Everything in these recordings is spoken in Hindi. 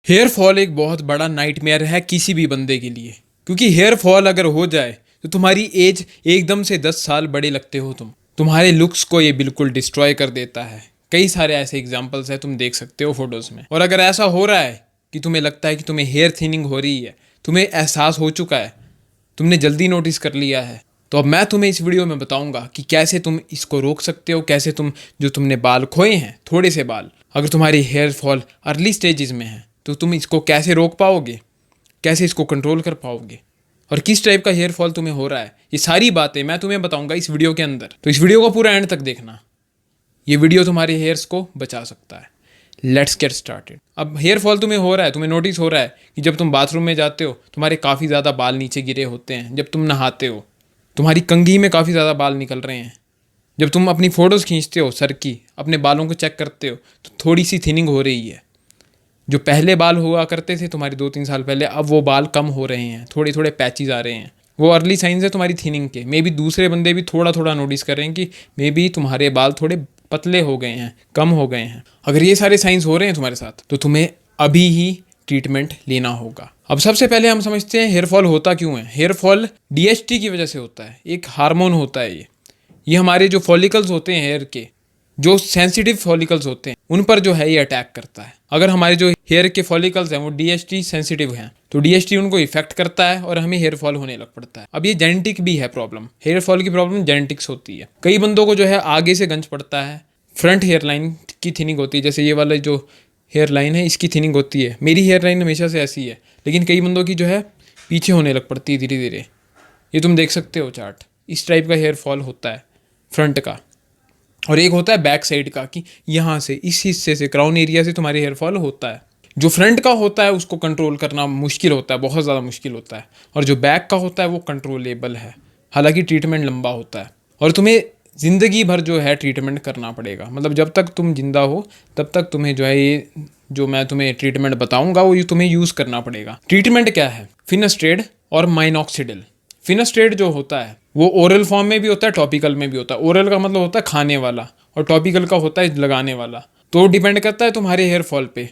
हेयर फॉल एक बहुत बड़ा नाइटमेयर है किसी भी बंदे के लिए, क्योंकि हेयर फॉल अगर हो जाए तो तुम्हारी एज एकदम से 10 साल बड़े लगते हो तुम्हारे लुक्स को ये बिल्कुल डिस्ट्रॉय कर देता है। कई सारे ऐसे एग्जाम्पल्स हैं, तुम देख सकते हो फोटोज में। और अगर ऐसा हो रहा है कि तुम्हें लगता है कि तुम्हें हेयर थिनिंग हो रही है, तुम्हें एहसास हो चुका है, तुमने जल्दी नोटिस कर लिया है, तो अब मैं तुम्हें इस वीडियो में बताऊंगा कि कैसे तुम इसको रोक सकते हो। कैसे तुम जो तुमने बाल खोए हैं, थोड़े से बाल, अगर तुम्हारी हेयर फॉल अर्ली स्टेजेस में है तो तुम इसको कैसे रोक पाओगे, कैसे इसको कंट्रोल कर पाओगे, और किस टाइप का हेयर फॉल तुम्हें हो रहा है। ये सारी बातें मैं तुम्हें बताऊंगा इस वीडियो के अंदर, तो इस वीडियो को पूरा एंड तक देखना। ये वीडियो तुम्हारे हेयर्स को बचा सकता है। Let's get started. अब हेयर फॉल तुम्हें हो रहा है, तुम्हें नोटिस हो रहा है कि जब तुम बाथरूम में जाते हो तुम्हारे काफ़ी ज़्यादा बाल नीचे गिरे होते हैं। जब तुम नहाते हो तुम्हारी कंघी में काफ़ी ज़्यादा बाल निकल रहे हैं। जब तुम अपनी फ़ोटोज़ खींचते हो सर की, अपने बालों को चेक करते हो तो थोड़ी सी थिनिंग हो रही है। जो पहले बाल हुआ करते थे तुम्हारे 2-3 साल पहले, अब वो बाल कम हो रहे हैं, थोड़े थोड़े पैचेज आ रहे हैं। वो अर्ली साइंस है तुम्हारी थिनिंग के। मे बी दूसरे बंदे भी थोड़ा थोड़ा नोटिस कर रहे हैं कि मे बी तुम्हारे बाल थोड़े पतले हो गए हैं, कम हो गए हैं। अगर ये सारे साइंस हो रहे हैं तुम्हारे साथ तो तुम्हें अभी ही ट्रीटमेंट लेना होगा। अब सबसे पहले हम समझते हैं हेयर फॉल होता क्यों है। हेयर फॉल डीएचटी की वजह से होता है। एक हार्मोन होता है ये हमारे जो फॉलिकल्स होते हैं हेयर के, जो सेंसिटिव फॉलिकल्स होते हैं उन पर जो है ये अटैक करता है। अगर हमारे जो हेयर के फॉलिकल्स हैं वो डीएचटी सेंसिटिव हैं तो डीएचटी उनको इफेक्ट करता है और हमें हेयर फॉल होने लग पड़ता है। अब ये जेनेटिक भी है प्रॉब्लम। हेयर फॉल की प्रॉब्लम जेनेटिक्स होती है। कई बंदों को जो है आगे से गंज पड़ता है, फ्रंट हेयर लाइन की थिनिंग होती है। जैसे ये वाला जो हेयर लाइन है इसकी थिनिंग होती है। मेरी हेयर लाइन हमेशा से ऐसी है, लेकिन कई बंदों की जो है पीछे होने लग पड़ती है धीरे धीरे। ये तुम देख सकते हो चार्ट। इस टाइप का हेयर फॉल होता है फ्रंट का। और एक होता है बैक साइड का, कि यहाँ से इस हिस्से से क्राउन एरिया से तुम्हारे हेयर फॉल होता है। जो फ्रंट का होता है उसको कंट्रोल करना मुश्किल होता है, बहुत ज़्यादा मुश्किल होता है। और जो बैक का होता है वो कंट्रोलेबल है, हालांकि ट्रीटमेंट लंबा होता है और तुम्हें ज़िंदगी भर जो है ट्रीटमेंट करना पड़ेगा। मतलब जब तक तुम जिंदा हो तब तक तुम्हें जो है ये जो मैं तुम्हें ट्रीटमेंट बताऊंगा वो तुम्हें यूज़ करना पड़ेगा। ट्रीटमेंट क्या है? फिनास्ट्रेड और माइनॉक्सिडिल। फिनास्ट्रेड जो होता है वो ओरल फॉर्म में भी होता है, टॉपिकल में भी होता है। ओरल का मतलब होता है खाने वाला और टॉपिकल का होता है लगाने वाला। तो डिपेंड करता है तुम्हारे हेयर फॉल पे।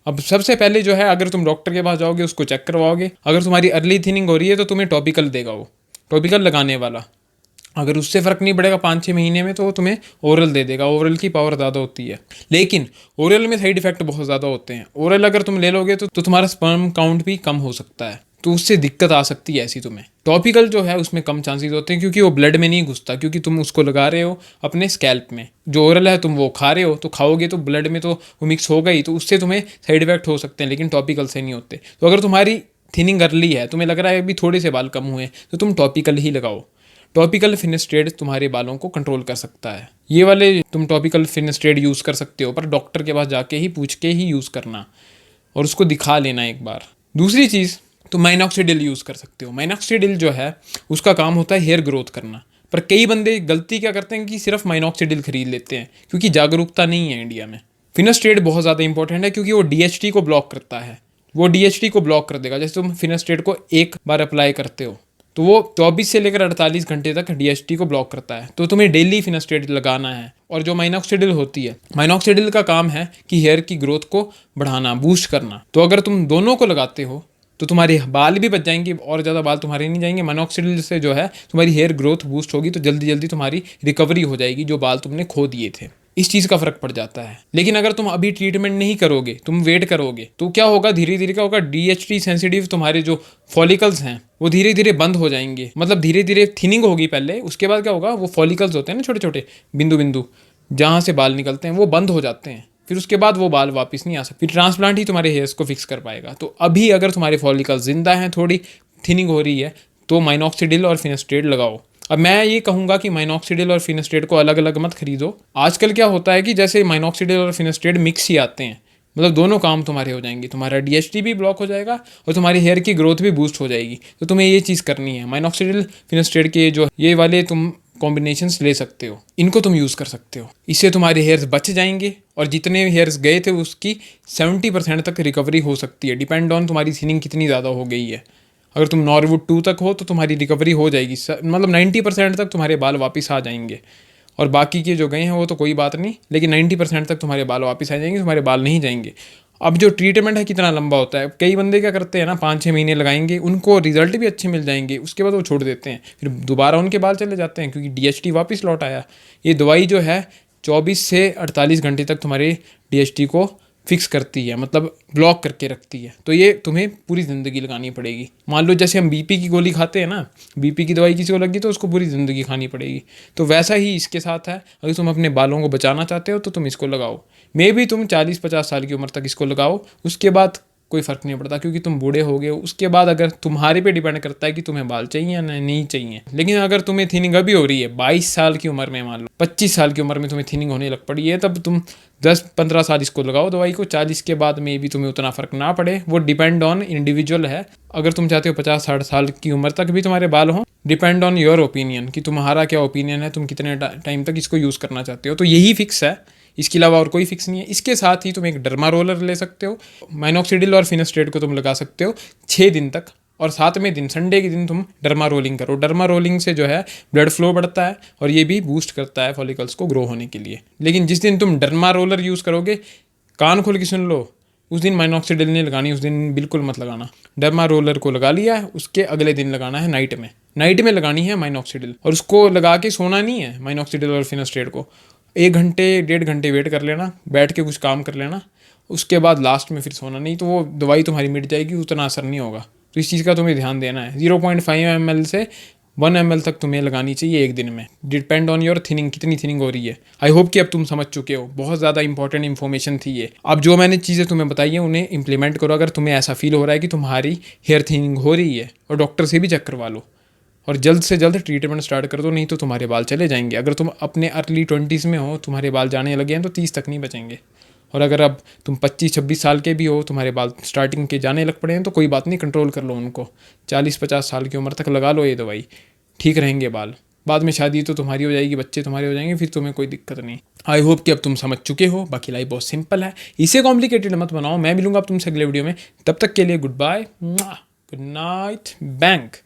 अब सबसे पहले जो है अगर तुम डॉक्टर के पास जाओगे उसको चेक करवाओगे। अगर तुम्हारी अर्ली थिनिंग हो रही है तो तुम्हें टॉपिकल देगा, वो टॉपिकल लगाने वाला। अगर उससे फ़र्क नहीं पड़ेगा 5-6 महीने में तो वो तुम्हें ओरल दे देगा। ओरल की पावर ज़्यादा होती है, लेकिन ओरल में साइड इफेक्ट बहुत ज़्यादा होते हैं। ओरल अगर तुम ले लोगे तो तुम्हारा स्पर्म काउंट भी कम हो सकता है, तो उससे दिक्कत आ सकती है ऐसी तुम्हें। टॉपिकल जो है उसमें कम चांसेस होते हैं क्योंकि वो ब्लड में नहीं घुसता, क्योंकि तुम उसको लगा रहे हो अपने स्कैल्प में। जो ओरल है तुम वो खा रहे हो तो खाओगे तो ब्लड में तो वो मिक्स होगा ही, तो उससे तुम्हें साइड इफेक्ट हो सकते हैं, लेकिन टॉपिकल से नहीं होते। तो अगर तुम्हारी थिनिंग अर्ली है, तुम्हें लग रहा है अभी थोड़े से बाल कम हुए, तो तुम टॉपिकल ही लगाओ। टॉपिकल फिनास्ट्रेड तुम्हारे बालों को कंट्रोल कर सकता है। ये वाले तुम टॉपिकल फिनास्ट्रेड यूज़ कर सकते हो, पर डॉक्टर के पास जाके ही पूछ के ही यूज़ करना और उसको दिखा लेना एक बार। दूसरी चीज़, तो माइनॉक्सिडिल यूज़ कर सकते हो। माइनॉक्सिडिल जो है उसका काम होता है हेयर ग्रोथ करना। पर कई बंदे गलती क्या करते हैं कि सिर्फ माइनॉक्सिडिल खरीद लेते हैं, क्योंकि जागरूकता नहीं है इंडिया में। फिनास्ट्रेड बहुत ज़्यादा इंपॉर्टेंट है क्योंकि वो डीएचटी को ब्लॉक करता है। वो डीएचटी को ब्लॉक कर देगा। जैसे तुम फिनास्ट्रेड को एक बार अप्लाई करते हो तो वो 24 से लेकर 48 घंटे तक डीएचटी को ब्लॉक करता है, तो तुम्हें डेली फिनास्ट्रेड लगाना है। और जो माइनॉक्सिडिल होती है, माइनॉक्सिडिल का काम है कि हेयर की ग्रोथ को बढ़ाना, बूस्ट करना। तो अगर तुम दोनों को लगाते हो तो तुम्हारे बाल भी बच जाएंगे और ज़्यादा बाल तुम्हारे नहीं जाएंगे। माइनॉक्सिडिल से जो है तुम्हारी हेयर ग्रोथ बूस्ट होगी, तो जल्दी जल्दी तुम्हारी रिकवरी हो जाएगी जो बाल तुमने खो दिए थे। इस चीज़ का फर्क पड़ जाता है। लेकिन अगर तुम अभी ट्रीटमेंट नहीं करोगे, तुम वेट करोगे, तो क्या होगा? धीरे धीरे क्या होगा? डीएचटी सेंसिटिव तुम्हारे जो फॉलिकल्स हैं वो धीरे धीरे बंद हो जाएंगे। मतलब धीरे धीरे थिनिंग होगी पहले, उसके बाद क्या होगा? वो फॉलिकल्स होते हैं ना, छोटे छोटे बिंदु बिंदु जहाँ से बाल निकलते हैं, वो बंद हो जाते हैं। फिर उसके बाद वो बाल वापस नहीं आ सकते। फिर ट्रांसप्लांट ही तुम्हारे हेयर्स को फिक्स कर पाएगा। तो अभी अगर तुम्हारे फॉलिकल्स जिंदा हैं, थोड़ी थिनिंग हो रही है, तो माइनॉक्सिडिल और फिनास्ट्रेड लगाओ। अब मैं ये कहूँगा कि माइनॉक्सिडिल और फिनास्ट्रेड को अलग अलग मत खरीदो। आजकल क्या होता है कि जैसे माइनॉक्सिडिल और फिनास्ट्रेड मिक्स ही आते हैं, मतलब दोनों काम तुम्हारे हो जाएंगे। तुम्हारा डीएचटी भी ब्लॉक हो जाएगा और तुम्हारी हेयर की ग्रोथ भी बूस्ट हो जाएगी। तो तुम्हें ये चीज़ करनी है। माइनॉक्सिडिल फिनास्ट्रेड के जो ये वाले तुम कॉम्बिनेशंस ले सकते हो, इनको तुम यूज़ कर सकते हो। इससे तुम्हारे हेयर्स बच जाएंगे और जितने हेयर्स गए थे उसकी 70% तक रिकवरी हो सकती है। डिपेंड ऑन तुम्हारी थिनिंग कितनी ज़्यादा हो गई है। अगर तुम नॉर्वुड 2 तक हो तो तुम्हारी रिकवरी हो जाएगी, मतलब 90% तक तुम्हारे बाल वापस आ जाएंगे। और बाकी के जो गए हैं वो तो कोई बात नहीं, लेकिन 90% तक तुम्हारे बाल वापस आ जाएंगे, तुम्हारे बाल नहीं जाएंगे। अब जो ट्रीटमेंट है कितना लंबा होता है, कई बंदे क्या करते हैं ना 5-6 महीने लगाएंगे, उनको रिजल्ट भी अच्छे मिल जाएंगे, उसके बाद वो छोड़ देते हैं, फिर दोबारा उनके बाल चले जाते हैं क्योंकि डीएचटी वापस लौट आया। ये दवाई जो है 24 से 48 घंटे तक तुम्हारे डीएचटी को फिक्स करती है, मतलब ब्लॉक करके रखती है। तो ये तुम्हें पूरी ज़िंदगी लगानी पड़ेगी। मान लो जैसे हम बीपी की गोली खाते हैं ना, बीपी की दवाई किसी को लगी तो उसको पूरी ज़िंदगी खानी पड़ेगी। तो वैसा ही इसके साथ है, अगर तुम अपने बालों को बचाना चाहते हो तो तुम इसको लगाओ। मे भी तुम 40-50 साल की उम्र तक इसको लगाओ, उसके बाद कोई फ़र्क नहीं पड़ता क्योंकि तुम बूढ़े हो गए हो। उसके बाद अगर तुम्हारे पे डिपेंड करता है कि तुम्हें बाल चाहिए या नहीं चाहिए। लेकिन अगर तुम्हें थिनिंग अभी हो रही है 22 साल की उम्र में, मान लो 25 साल की उम्र में तुम्हें थिनिंग होने लग पड़ी है, तब तुम 10-15 साल इसको लगाओ दवाई को। 40 के बाद में भी तुम्हें उतना फ़र्क ना पड़े, वो डिपेंड ऑन इंडिविजुअल है। अगर तुम चाहते हो 50-60 साल की उम्र तक भी तुम्हारे बाल हों, डिपेंड ऑन योर ओपिनियन कि तुम्हारा क्या ओपिनियन है, तुम कितने टाइम तक इसको यूज़ करना चाहते हो। तो यही फिक्स है, इसके अलावा और कोई फिक्स नहीं है। इसके साथ ही तुम एक डर्मा रोलर ले सकते हो, माइनॉक्सिडिल और फिनेस्ट्रेट को तुम लगा सकते हो 6 दिन तक, और 7वें दिन संडे के दिन तुम डर्मा रोलिंग करो। डर्मा रोलिंग से जो है ब्लड फ्लो बढ़ता है और ये भी बूस्ट करता है फॉलिकल्स को ग्रो होने के लिए। लेकिन जिस दिन तुम डर्मा रोलर यूज़ करोगे, कान खोल के सुन लो, उस दिन माइनॉक्सिडिल नहीं लगानी, उस दिन बिल्कुल मत लगाना। डर्मा रोलर को लगा लिया है, उसके अगले दिन लगाना है नाइट में लगानी है माइनॉक्सिडिल, और उसको लगा के सोना नहीं है माइनॉक्सिडिल और फिनेस्ट्रेट को। 1 घंटे 1.5 घंटे वेट कर लेना, बैठ के कुछ काम कर लेना, उसके बाद लास्ट में फिर सोना। नहीं तो वो दवाई तुम्हारी मिट जाएगी, उतना असर नहीं होगा। तो इस चीज़ का तुम्हें ध्यान देना है। 0.5 ml से 1 ml तक तुम्हें लगानी चाहिए एक दिन में, डिपेंड ऑन योर थिनिंग, कितनी थिनिंग हो रही है। आई होप कि अब तुम समझ चुके हो, बहुत ज़्यादा इंपॉर्टेंट इन्फॉर्मेशन थी ये। अब जो मैंने चीज़ें तुम्हें बताई हैं उन्हें इंप्लीमेंट करो। अगर तुम्हें ऐसा फील हो रहा है कि तुम्हारी हेयर थिनिंग हो रही है, और डॉक्टर से भी चेक करवा लो, और जल्द से जल्द ट्रीटमेंट स्टार्ट कर दो, नहीं तो तुम्हारे बाल चले जाएंगे। अगर तुम अपने अर्ली 20s में हो, तुम्हारे बाल जाने लगे हैं, तो 30 तक नहीं बचेंगे। और अगर अब तुम 25-26 साल के भी हो, तुम्हारे बाल स्टार्टिंग के जाने लग पड़े हैं, तो कोई बात नहीं, कंट्रोल कर लो उनको। 40-50 साल की उम्र तक लगा लो ये दवाई, ठीक रहेंगे बाल। बाद में शादी तो तुम्हारी हो जाएगी, बच्चे तुम्हारे हो जाएंगे, फिर तुम्हें कोई दिक्कत नहीं। आई होप कि अब तुम समझ चुके हो। बाकी लाइफ बहुत सिंपल है, इसे कॉम्प्लिकेटेड मत बनाओ। मैं मिलूंगा अब तुमसे अगले वीडियो में, तब तक के लिए goodbye, good night, bank.